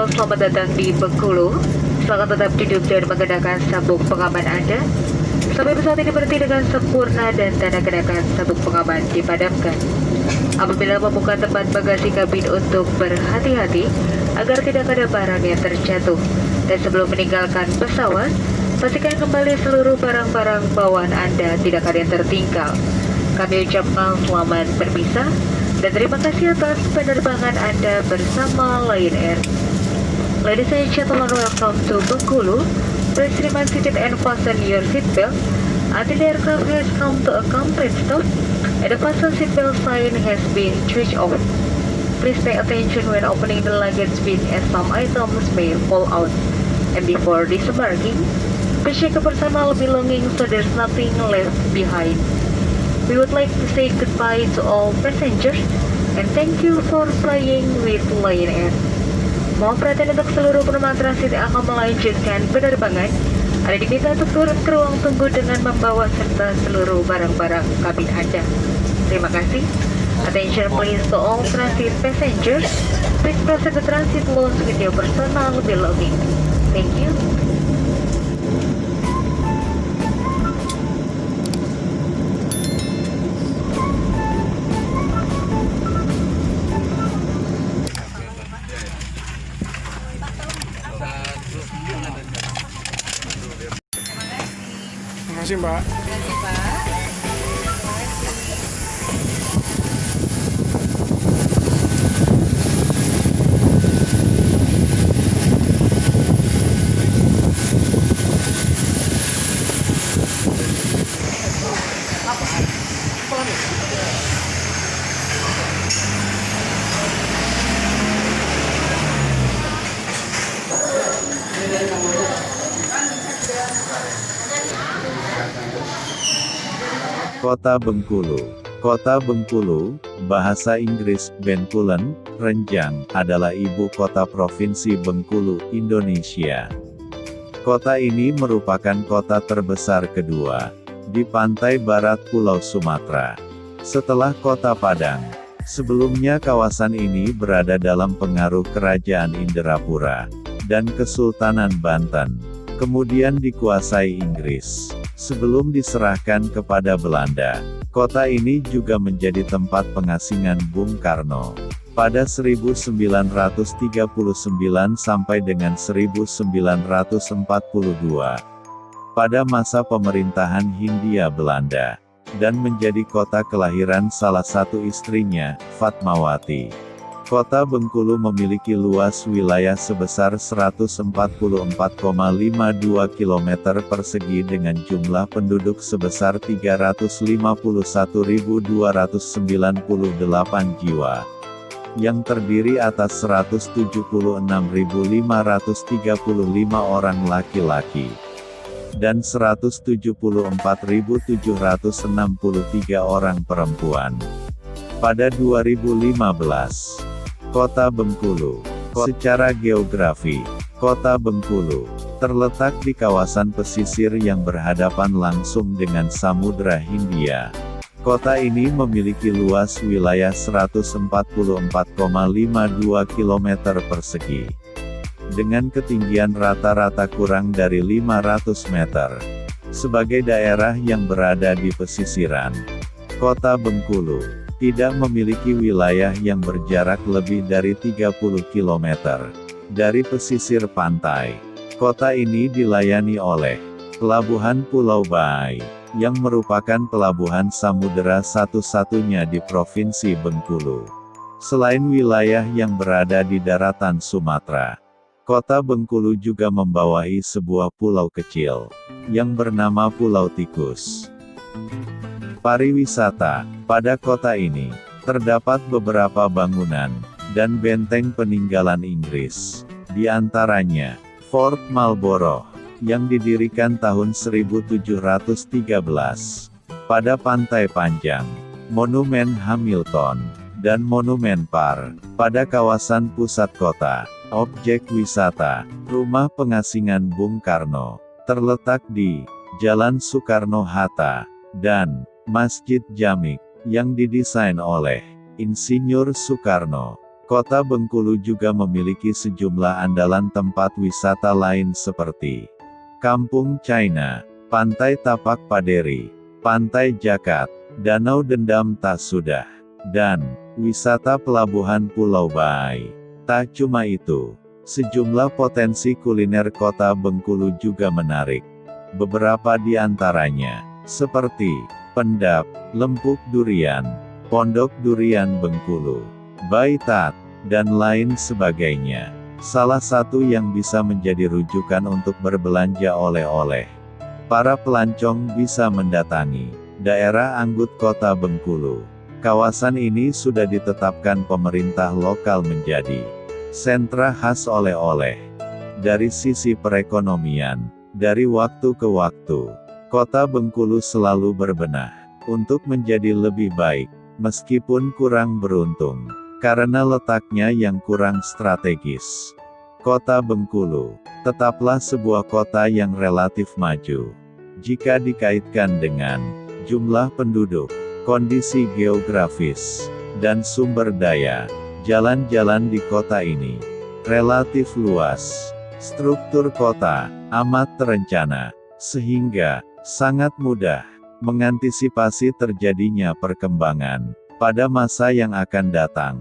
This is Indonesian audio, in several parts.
Halo, selamat datang di Bengkulu. Silakan tetap duduk dan mengenakan sabuk pengaman Anda. Sampai pesawat ini berhenti dengan sempurna dan tanda kenakan sabuk pengaman dipadamkan. Apabila membuka tempat bagasi kabin untuk berhati-hati agar tidak ada barang yang terjatuh. Dan sebelum meninggalkan pesawat, pastikan kembali seluruh barang-barang bawaan Anda tidak ada yang tertinggal. Kami ucapkan selamat berpisah dan terima kasih atas penerbangan Anda bersama Lion Air. Ladies and gentlemen, welcome to Bengkulu. Please remain seated and fasten your seatbelt until the aircraft has come to a complete stop and the fasten seatbelt sign has been switched off. Please pay attention when opening the luggage bin as some items may fall out. And before disembarking, please check your personal belongings so there's nothing left behind. We would like to say goodbye to all passengers and thank you for flying with Lion Air. Mohon perhatian untuk seluruh penumpang transit yang akan melanjutkan penerbangan. Anda diminta untuk turun ke ruang tunggu dengan membawa serta seluruh barang-barang kabin Anda. Terima kasih. Attention please to all transit passengers. Please proceed the transit lounge with your personal belongings. Thank you. Terima kasih, Mbak. Kota Bengkulu. Kota Bengkulu, bahasa Inggris, Bengkulen, Renjang, adalah ibu kota Provinsi Bengkulu, Indonesia. Kota ini merupakan kota terbesar kedua di pantai barat Pulau Sumatera, setelah Kota Padang. Sebelumnya kawasan ini berada dalam pengaruh Kerajaan Indrapura dan Kesultanan Banten, kemudian dikuasai Inggris sebelum diserahkan kepada Belanda. Kota ini juga menjadi tempat pengasingan Bung Karno pada 1939 sampai dengan 1942 pada masa pemerintahan Hindia Belanda, dan menjadi kota kelahiran salah satu istrinya, Fatmawati. Kota Bengkulu memiliki luas wilayah sebesar 144,52 km persegi dengan jumlah penduduk sebesar 351.298 jiwa, yang terdiri atas 176.535 orang laki-laki dan 174.763 orang perempuan. Pada 2015, Kota Bengkulu. Secara geografi, Kota Bengkulu terletak di kawasan pesisir yang berhadapan langsung dengan Samudra Hindia. Kota ini memiliki luas wilayah 144,52 km persegi, dengan ketinggian rata-rata kurang dari 500 meter. Sebagai daerah yang berada di pesisiran, Kota Bengkulu tidak memiliki wilayah yang berjarak lebih dari 30 km dari pesisir pantai. Kota ini dilayani oleh Pelabuhan Pulau Baai, yang merupakan pelabuhan samudera satu-satunya di Provinsi Bengkulu. Selain wilayah yang berada di daratan Sumatera, Kota Bengkulu juga membawahi sebuah pulau kecil, yang bernama Pulau Tikus. Pariwisata. Pada kota ini, terdapat beberapa bangunan dan benteng peninggalan Inggris. Di antaranya, Fort Marlborough, yang didirikan tahun 1713. Pada Pantai Panjang, Monumen Hamilton, dan Monumen Parr. Pada kawasan pusat kota, objek wisata, Rumah Pengasingan Bung Karno, terletak di Jalan Soekarno-Hatta, dan Masjid Jamik, yang didesain oleh Insinyur Soekarno. Kota Bengkulu juga memiliki sejumlah andalan tempat wisata lain seperti Kampung China, Pantai Tapak Paderi, Pantai Jakat, Danau Dendam Tak Sudah, dan wisata pelabuhan Pulau Baai. Tak cuma itu, sejumlah potensi kuliner Kota Bengkulu juga menarik. Beberapa di antaranya, seperti Pendap, Lempuk Durian, Pondok Durian Bengkulu, Baitat, dan lain sebagainya. Salah satu yang bisa menjadi rujukan untuk berbelanja oleh-oleh. Para pelancong bisa mendatangi daerah Anggut Kota Bengkulu. Kawasan ini sudah ditetapkan pemerintah lokal menjadi sentra khas oleh-oleh. Dari sisi perekonomian, dari waktu ke waktu, Kota Bengkulu selalu berbenah untuk menjadi lebih baik, meskipun kurang beruntung, karena letaknya yang kurang strategis. Kota Bengkulu tetaplah sebuah kota yang relatif maju jika dikaitkan dengan jumlah penduduk, kondisi geografis, dan sumber daya. Jalan-jalan di kota ini relatif luas. Struktur kota amat terencana, sehingga sangat mudah mengantisipasi terjadinya perkembangan pada masa yang akan datang.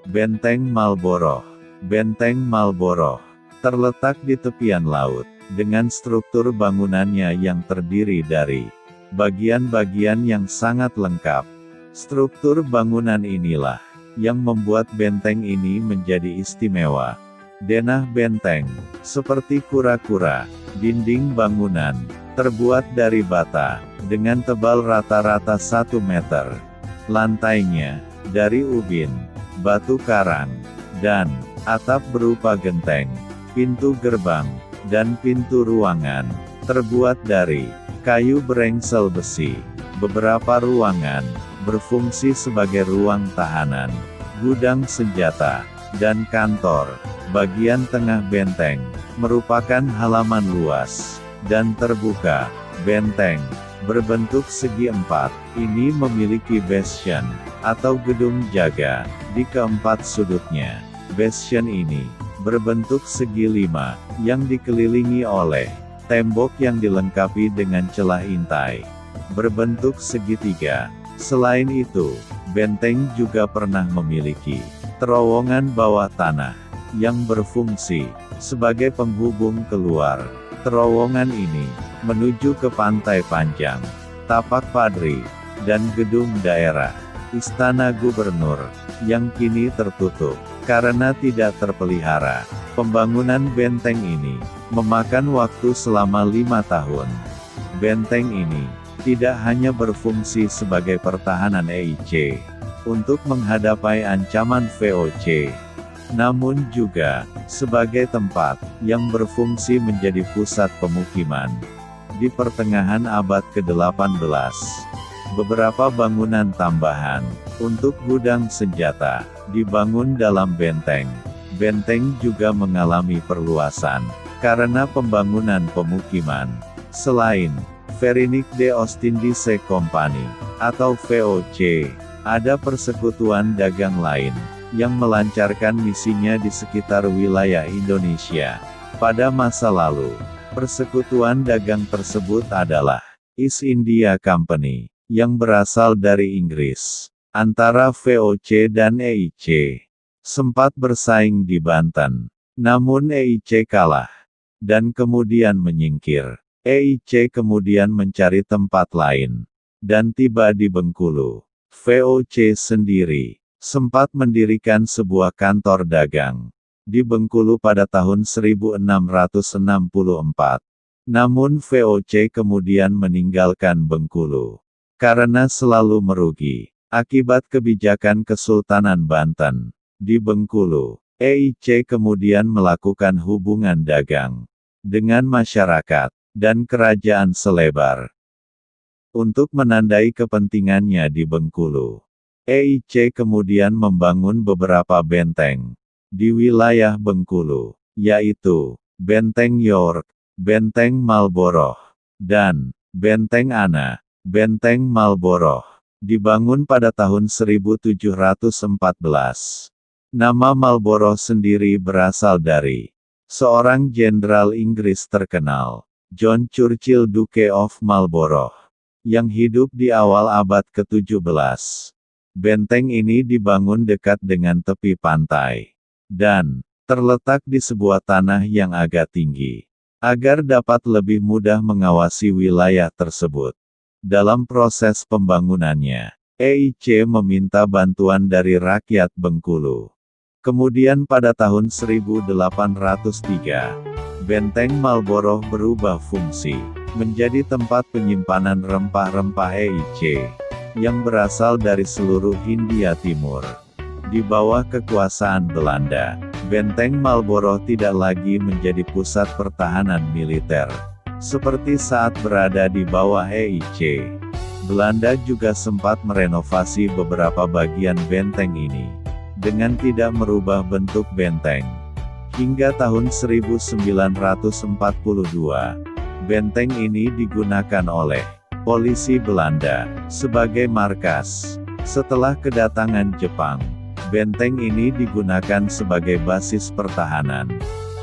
Benteng Marlborough. Benteng Marlborough terletak di tepian laut, dengan struktur bangunannya yang terdiri dari bagian-bagian yang sangat lengkap. Struktur bangunan inilah yang membuat benteng ini menjadi istimewa. Denah benteng, seperti kura-kura, dinding bangunan, terbuat dari bata, dengan tebal rata-rata 1 meter. Lantainya, dari ubin, batu karang, dan atap berupa genteng. Pintu gerbang, dan pintu ruangan, terbuat dari kayu berengsel besi. Beberapa ruangan berfungsi sebagai ruang tahanan, gudang senjata, dan kantor. Bagian tengah benteng merupakan halaman luas dan terbuka. Benteng berbentuk segi 4 ini memiliki bastion atau gedung jaga di keempat sudutnya. Bastion ini berbentuk segi 5 yang dikelilingi oleh tembok yang dilengkapi dengan celah intai berbentuk segitiga. Selain itu, benteng juga pernah memiliki terowongan bawah tanah yang berfungsi sebagai penghubung keluar. Terowongan ini menuju ke Pantai Panjang, Tapak Padri, dan gedung daerah Istana Gubernur yang kini tertutup karena tidak terpelihara. Pembangunan benteng ini memakan waktu selama 5 tahun. Benteng ini tidak hanya berfungsi sebagai pertahanan EIC untuk menghadapi ancaman VOC, namun juga sebagai tempat yang berfungsi menjadi pusat pemukiman. Di pertengahan abad ke-18, beberapa bangunan tambahan untuk gudang senjata dibangun dalam benteng. Benteng juga mengalami perluasan karena pembangunan pemukiman. Selain Verinic de Ostindische Company atau VOC, ada persekutuan dagang lain yang melancarkan misinya di sekitar wilayah Indonesia. Pada masa lalu, persekutuan dagang tersebut adalah East India Company, yang berasal dari Inggris. Antara VOC dan EIC sempat bersaing di Banten, namun EIC kalah dan kemudian menyingkir. EIC kemudian mencari tempat lain dan tiba di Bengkulu. VOC sendiri sempat mendirikan sebuah kantor dagang di Bengkulu pada tahun 1664. Namun VOC kemudian meninggalkan Bengkulu karena selalu merugi akibat kebijakan Kesultanan Banten di Bengkulu. EIC kemudian melakukan hubungan dagang dengan masyarakat dan kerajaan selebar untuk menandai kepentingannya di Bengkulu. EIC kemudian membangun beberapa benteng di wilayah Bengkulu, yaitu Benteng York, Benteng Marlborough, dan Benteng Anna. Benteng Marlborough dibangun pada tahun 1714. Nama Marlborough sendiri berasal dari seorang jenderal Inggris terkenal, John Churchill Duke of Marlborough, yang hidup di awal abad ke-17. Benteng ini dibangun dekat dengan tepi pantai, dan terletak di sebuah tanah yang agak tinggi, agar dapat lebih mudah mengawasi wilayah tersebut. Dalam proses pembangunannya, EIC meminta bantuan dari rakyat Bengkulu. Kemudian pada tahun 1803, Benteng Marlborough berubah fungsi, menjadi tempat penyimpanan rempah-rempah EIC, yang berasal dari seluruh Hindia Timur. Di bawah kekuasaan Belanda, Benteng Marlborough tidak lagi menjadi pusat pertahanan militer, seperti saat berada di bawah EIC. Belanda juga sempat merenovasi beberapa bagian benteng ini, dengan tidak merubah bentuk benteng. Hingga tahun 1942, benteng ini digunakan oleh polisi Belanda sebagai markas. Setelah kedatangan Jepang, benteng ini digunakan sebagai basis pertahanan.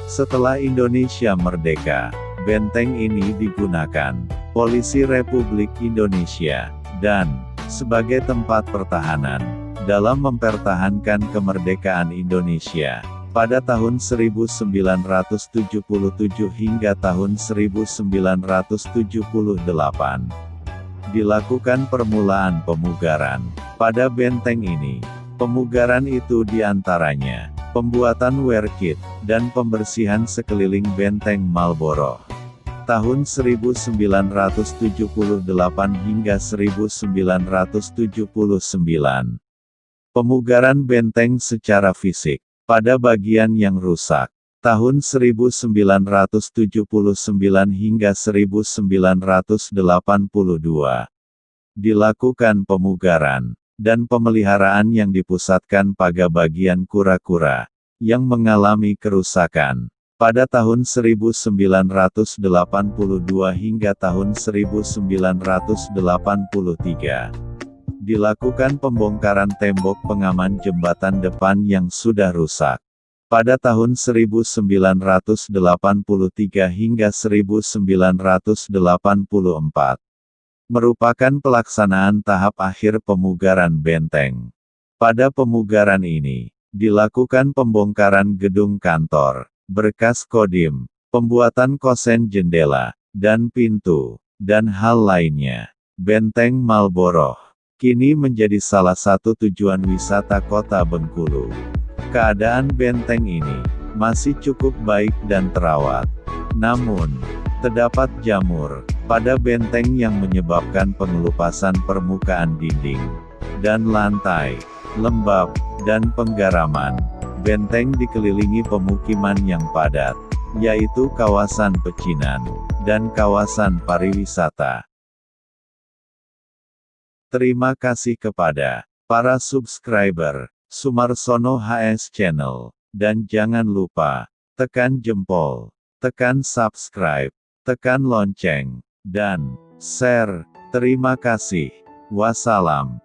Setelah Indonesia merdeka, benteng ini digunakan polisi Republik Indonesia dan sebagai tempat pertahanan dalam mempertahankan kemerdekaan Indonesia pada tahun 1977 hingga tahun 1978. Dilakukan permulaan pemugaran pada benteng ini. Pemugaran itu diantaranya pembuatan wear kit dan pembersihan sekeliling benteng Marlborough. Tahun 1978 hingga 1979. Pemugaran benteng secara fisik pada bagian yang rusak. Tahun 1979 hingga 1982. Dilakukan pemugaran dan pemeliharaan yang dipusatkan pada bagian kura-kura yang mengalami kerusakan pada tahun 1982 hingga tahun 1983. Dilakukan pembongkaran tembok pengaman jembatan depan yang sudah rusak pada tahun 1983 hingga 1984. Merupakan pelaksanaan tahap akhir pemugaran benteng. Pada pemugaran ini, dilakukan pembongkaran gedung kantor, berkas kodim, pembuatan kosen jendela, dan pintu, dan hal lainnya. Benteng Marlborough kini menjadi salah satu tujuan wisata kota Bengkulu. Keadaan benteng ini masih cukup baik dan terawat. Namun, terdapat jamur pada benteng yang menyebabkan pengelupasan permukaan dinding dan lantai, lembab, dan penggaraman. Benteng dikelilingi pemukiman yang padat, yaitu kawasan pecinan dan kawasan pariwisata. Terima kasih kepada para subscriber Sumarsono HS Channel, dan jangan lupa tekan jempol, tekan subscribe, tekan lonceng, dan share. Terima kasih. Wassalam.